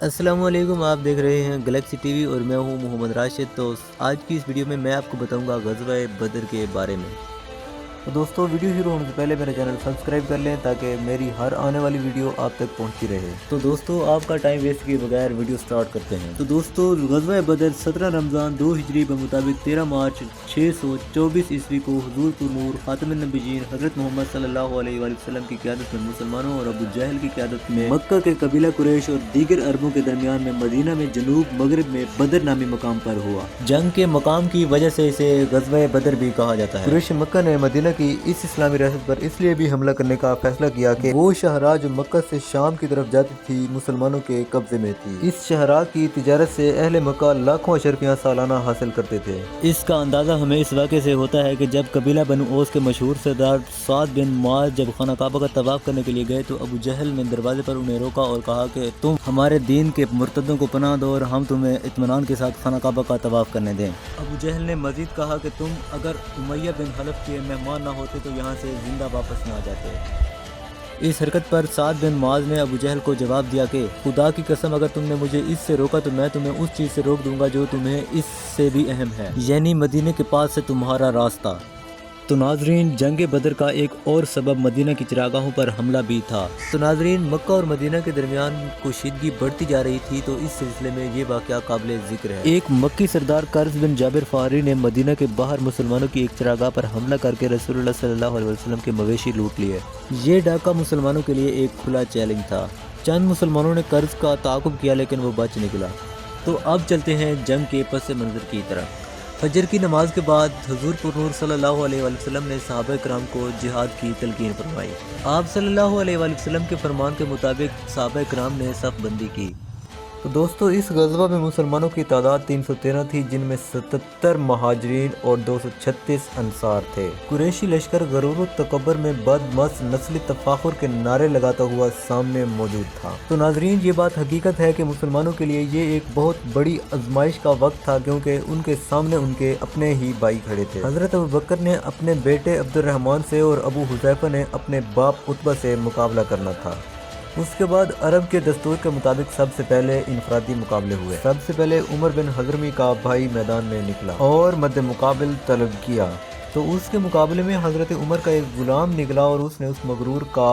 السلام علیکم، آپ دیکھ رہے ہیں گلیکسی ٹی وی اور میں ہوں محمد راشد۔ تو آج کی اس ویڈیو میں آپ کو بتاؤں گا غزوہ بدر کے بارے میں۔ تو دوستو، ویڈیو شروع ہونے سے پہلے میرا چینل سبسکرائب کر لیں تاکہ میری ہر آنے والی ویڈیو آپ تک پہنچتی رہے۔ تو دوستو، آپ کا ٹائم ویسٹ کیے بغیر ویڈیو سٹارٹ کرتے ہیں۔ تو دوستو، غزوہ بدر 17 رمضان 2 ہجری بمطابق 13 مارچ 624 عیسوی کو حضور پر نور خاتم النبیین حضرت محمد صلی اللہ علیہ وآلہ وسلم کی قیادت میں مسلمانوں اور ابو جہل کی قیادت میں مکہ کے قبیلہ قریش اور دیگر عربوں کے درمیان میں مدینہ میں جنوب مغرب میں بدر نامی مقام پر ہوا۔ جنگ کے مقام کی وجہ سے اسے غزوہ بدر بھی کہا جاتا ہے۔ قریش مکہ نے مدینہ کی اس اسلامی ریاست پر اس لیے بھی حملہ کرنے کا فیصلہ کیا کہ وہ شہراء جو مکہ سے شام کی طرف جاتی تھی مسلمانوں کے قبضے میں تھی۔ اس شہراء کی تجارت سے اہل مکہ لاکھوں اشرفیاں سالانہ حاصل کرتے تھے۔ اس کا اندازہ ہمیں اس واقعے سے ہوتا ہے کہ جب قبیلہ بنو اوس کے مشہور سردار سعد بن معاذ جب خانہ کعبہ کا طواف کرنے کے لیے گئے تو ابو جہل نے دروازے پر انہیں روکا اور کہا کہ تم ہمارے دین کے مرتدوں کو پناہ دو اور ہم تمہیں اطمینان کے ساتھ خانہ کعبہ کا طواف کرنے دیں۔ ابو جہل نے مزید کہا کہ تم اگر امیہ بن حلف کے مہمان نہ ہوتے تو یہاں سے زندہ واپس نہ آ جاتے۔ اس حرکت پر سعد بن معاذ نے ابو جہل کو جواب دیا کہ خدا کی قسم اگر تم نے مجھے اس سے روکا تو میں تمہیں اس چیز سے روک دوں گا جو تمہیں اس سے بھی اہم ہے، یعنی مدینے کے پاس سے تمہارا راستہ۔ تو ناظرین، جنگ بدر کا ایک اور سبب مدینہ کی چراگاہوں پر حملہ بھی تھا۔ تو ناظرین، مکہ اور مدینہ کے درمیان کشیدگی بڑھتی جا رہی تھی تو اس سلسلے میں یہ واقعہ قابل ذکر ہے۔ ایک مکی سردار قرظ بن جابر فہری نے مدینہ کے باہر مسلمانوں کی ایک چراگاہ پر حملہ کر کے رسول اللہ صلی اللہ علیہ وسلم کے مویشی لوٹ لیے۔ یہ ڈاکہ مسلمانوں کے لیے ایک کھلا چیلنج تھا۔ چند مسلمانوں نے قرظ کا تعاقب کیا لیکن وہ بچ نکلا۔ تو اب چلتے ہیں جنگ کے پس منظر کی طرف۔ فجر کی نماز کے بعد حضور پر نور صلی اللہ علیہ وآلہ وسلم نے صحابہ کرام کو جہاد کی تلقین فرمائی۔ آپ صلی اللہ علیہ وآلہ وسلم کے فرمان کے مطابق صحابہ کرام نے صف بندی کی۔ تو دوستو، اس غزوہ میں مسلمانوں کی تعداد 313 تھی جن میں 77 مہاجرین اور 236 انصار تھے۔ قریشی لشکر غرور و تکبر میں بدمست نسلی تفاخر کے نعرے لگاتا ہوا سامنے موجود تھا۔ تو ناظرین، یہ بات حقیقت ہے کہ مسلمانوں کے لیے یہ ایک بہت بڑی آزمائش کا وقت تھا کیونکہ ان کے سامنے ان کے اپنے ہی بھائی کھڑے تھے۔ حضرت ابوبکر نے اپنے بیٹے عبد الرحمن سے اور ابو حذیفہ نے اپنے باپ عتبہ سے مقابلہ کرنا تھا۔ اس کے بعد عرب کے دستور کے مطابق سب سے پہلے انفرادی مقابلے ہوئے۔ سب سے پہلے عمر بن حضرمی کا بھائی میدان میں نکلا اور مد مقابل طلب کیا تو اس کے مقابلے میں حضرت عمر کا ایک غلام نکلا اور اس نے اس مغرور کا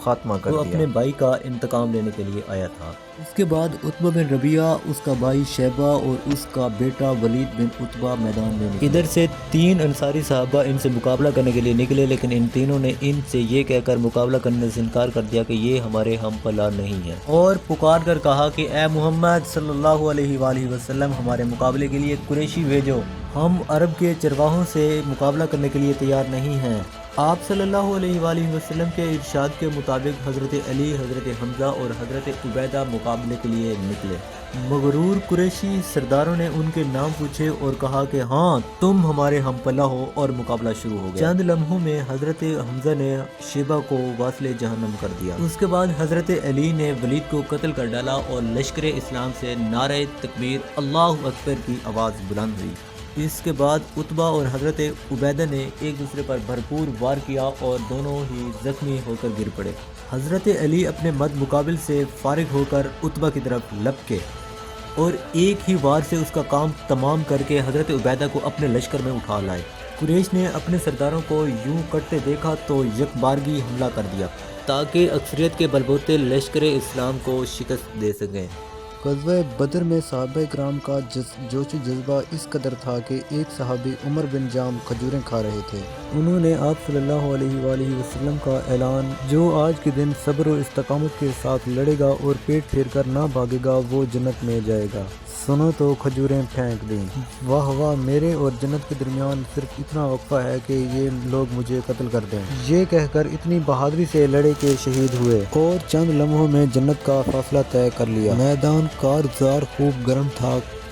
خاتمہ کر دیا۔ وہ اپنے بھائی کا انتقام لینے کے لیے آیا تھا۔ اس کے بعد عتبہ بن ربیعہ، اس کا بھائی شیبہ اور اس کا بیٹا ولید بن عتبہ میدان میں نکلے۔ ادھر سے 3 انصاری صحابہ ان سے مقابلہ کرنے کے لیے نکلے لیکن ان تینوں نے ان سے یہ کہہ کر مقابلہ کرنے سے انکار کر دیا کہ یہ ہمارے ہم پلہ نہیں ہے، اور پکار کر کہا کہ اے محمد صلی اللہ علیہ وآلہ وسلم، ہمارے مقابلے کے لیے قریشی بھیجو، ہم عرب کے چرواہوں سے مقابلہ کرنے کے لیے تیار نہیں ہیں۔ آپ صلی اللہ علیہ وآلہ وسلم کے ارشاد کے مطابق حضرت علی، حضرت حمزہ اور حضرت عبیدہ مقابلے کے لیے نکلے۔ مغرور قریشی سرداروں نے ان کے نام پوچھے اور کہا کہ ہاں تم ہمارے ہم پلہ ہو، اور مقابلہ شروع ہو گیا۔ چند لمحوں میں حضرت حمزہ نے شیبہ کو واصل جہنم کر دیا۔ اس کے بعد حضرت علی نے ولید کو قتل کر ڈالا اور لشکر اسلام سے نعرہ تکبیر اللہ اکبر کی آواز بلند ہوئی۔ اس کے بعد عتبہ اور حضرت عبیدہ نے ایک دوسرے پر بھرپور وار کیا اور دونوں ہی زخمی ہو کر گر پڑے۔ حضرت علی اپنے مد مقابل سے فارغ ہو کر عتبہ کی طرف لپکے اور ایک ہی وار سے اس کا کام تمام کر کے حضرت عبیدہ کو اپنے لشکر میں اٹھا لائے۔ قریش نے اپنے سرداروں کو یوں کرتے دیکھا تو یکبارگی حملہ کر دیا تاکہ اکثریت کے بلبوتے لشکر اسلام کو شکست دے سکیں۔ غزوہ بدر میں صحابہ کرام کا جوش و جذبہ اس قدر تھا کہ ایک صحابی عمر بن جام کھجوریں کھا رہے تھے۔ انہوں نے آپ صلی اللہ علیہ وآلہ وسلم کا اعلان، جو آج کے دن صبر و استقامت کے ساتھ لڑے گا اور پیٹ پھیر کر نہ بھاگے گا وہ جنت میں جائے گا، سنو تو کھجوریں پھینک دیں۔ واہ واہ، میرے اور جنت کے درمیان صرف اتنا وقفہ ہے کہ یہ لوگ مجھے قتل کر دیں۔ یہ کہہ کر اتنی بہادری سے لڑے کہ شہید ہوئے اور چند لمحوں میں جنت کا فاصلہ طے کر لیا۔ میدان کارزار خوب گرم تھا۔